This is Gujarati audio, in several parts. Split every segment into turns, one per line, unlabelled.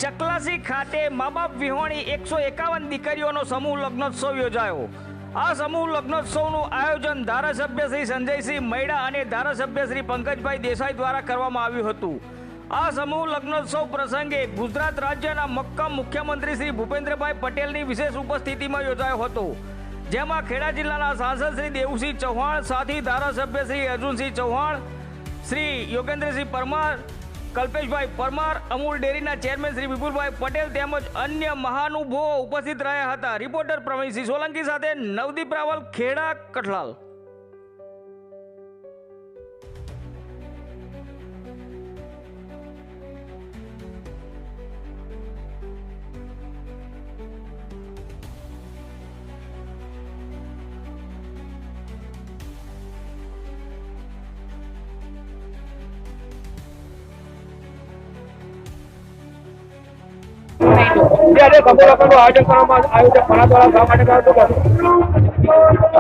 ચકલાસી ખાતે મા બાપ વિહોણી 151 દીકરીઓનો સમૂહ લગ્નોત્સવ યોજાયો। આ સમૂહ લગ્નોત્સવનું આયોજન ધારાસભ્ય શ્રી સંજયસિંહ મૈડા અને ધારાસભ્ય શ્રી પંકજભાઈ દેસાઈ દ્વારા કરવામાં આવ્યું હતું। આ સમૂહ લગ્નોત્સવ પ્રસંગે ગુજરાત રાજ્યના મક્કમ મુખ્યમંત્રી શ્રી ભૂપેન્દ્રભાઈ પટેલની વિશેષ ઉપસ્થિતિમાં યોજાયો હતો, જેમાં ખેડા જિલ્લાના સાંસદ શ્રી દેવુસિંહ ચૌહાણ, સાથી ધારાસભ્ય શ્રી અર્જુનસિંહ ચૌહાણ, શ્રી યોગેન્દ્રસિંહ પરમાર, કલ્પેશભાઈ પરમાર, અમૂલ ડેરીના ચેરમેન શ્રી વિપુલભાઈ પટેલ તેમજ અન્ય મહાનુભાવો ઉપસ્થિત રહ્યા હતા। રિપોર્ટર પ્રવીણસિંહ સોલંકી સાથે નવદીપ રાવલ, ખેડા, કઠલાલ।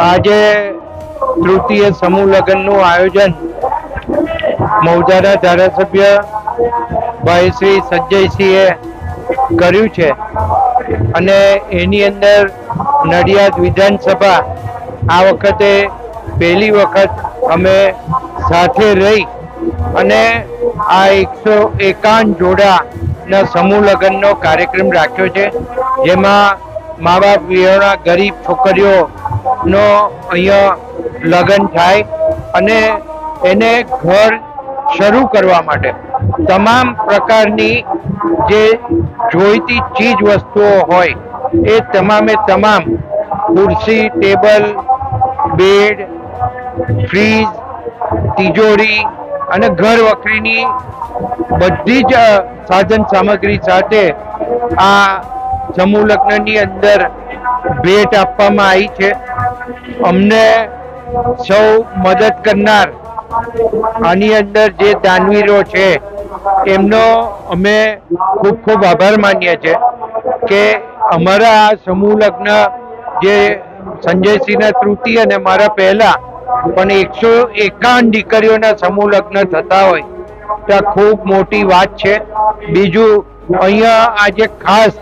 આજે તૃતીય સમૂહ લગ્નનું આયોજન મૌજાના ધારાસભ્ય ભાઈ શ્રી સંજયસિંહે કર્યું છે અને એની અંદર નડિયાદ વિધાનસભા આ વખતે પહેલી વખત અમે સાથે રહી અને આ 151 જોડાના સમૂહ લગ્નનો કાર્યક્રમ રાખ્યો છે, જેમાં મા બાપ વિહોણા ગરીબ છોકરીઓનો અહીંયા લગ્ન થાય અને એને ઘર શરૂ કરવા માટે તમામ પ્રકારની જે જોઈતી ચીજ વસ્તુઓ હોય એ તમામે તમામ ખુરશી, ટેબલ, બેડ, ફ્રીજ, તિજોરી અને ઘર વખરીની બધી જ સાધન સામગ્રી સાથે આ સમૂહ લગ્નની અંદર ભેટ આપવામાં આવી છે। અમને સૌ મદદ કરનાર આની અંદર જે દાનવીરો છે એમનો અમે ખૂબ ખૂબ આભાર માનીએ છીએ કે અમારા આ સમૂહ લગ્ન જે સંજયસિંહના તૃતીય અને મારા પહેલા પણ 151 દીકરીઓના સમૂહ લગ્ન થતા હોય તો આ ખૂબ મોટી વાત છે। બીજું, અહીંયા આજે ખાસ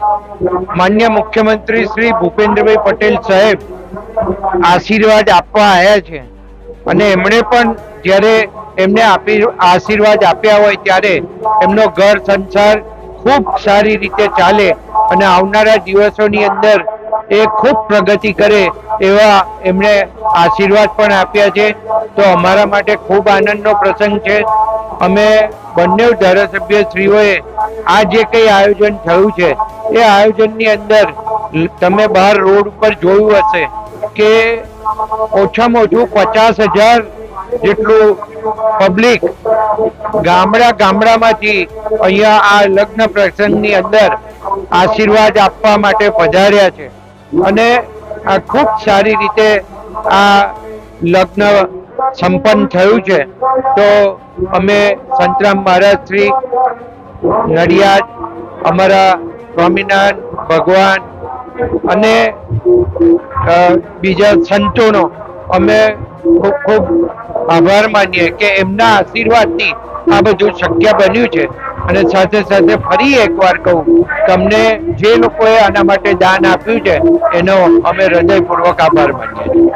માન્ય મુખ્યમંત્રી શ્રી ભૂપેન્દ્રભાઈ પટેલ સાહેબ આશીર્વાદ આપવા આવ્યા છે અને એમણે પણ જ્યારે એમને આશીર્વાદ આપ્યા હોય ત્યારે એમનો ઘર સંસાર ખૂબ સારી રીતે ચાલે અને આવનારા દિવસોની અંદર એ ખૂબ પ્રગતિ કરે એવા એમણે આશીર્વાદ પણ આપ્યા છે। તો અમારા માટે ખૂબ આનંદનો પ્રસંગ છે। અમે બંને ધારાસભ્યશ્રીઓએ આ જે કંઈ આયોજન થયું છે એ આયોજનની અંદર તમે બહાર રોડ ઉપર જોયું હશે કે ઓછામાં ઓછું 50,000 જેટલું પબ્લિક ગામડામાંથી અહીંયા આ લગ્ન પ્રસંગની અંદર આશીર્વાદ આપવા માટે પધાર્યા છે અને આ ખૂબ સારી રીતે આ લગ્ન સંપન્ન થયું છે। તો અમે સંતરામ મહારાજ શ્રી નડિયાદ, અમારા સ્વામિનારાયણ ભગવાન અને બીજા સંતોનો અમે ખૂબ ખૂબ આભાર માનીએ કે એમના આશીર્વાદથી આ બધું શક્ય બન્યું છે। અને સાથે સાથે ફરી એકવાર કહું, તમને જે લોકોએ આના માટે દાન આપ્યું છે એનો અમે હૃદયપૂર્વક આભાર માનીએ છીએ।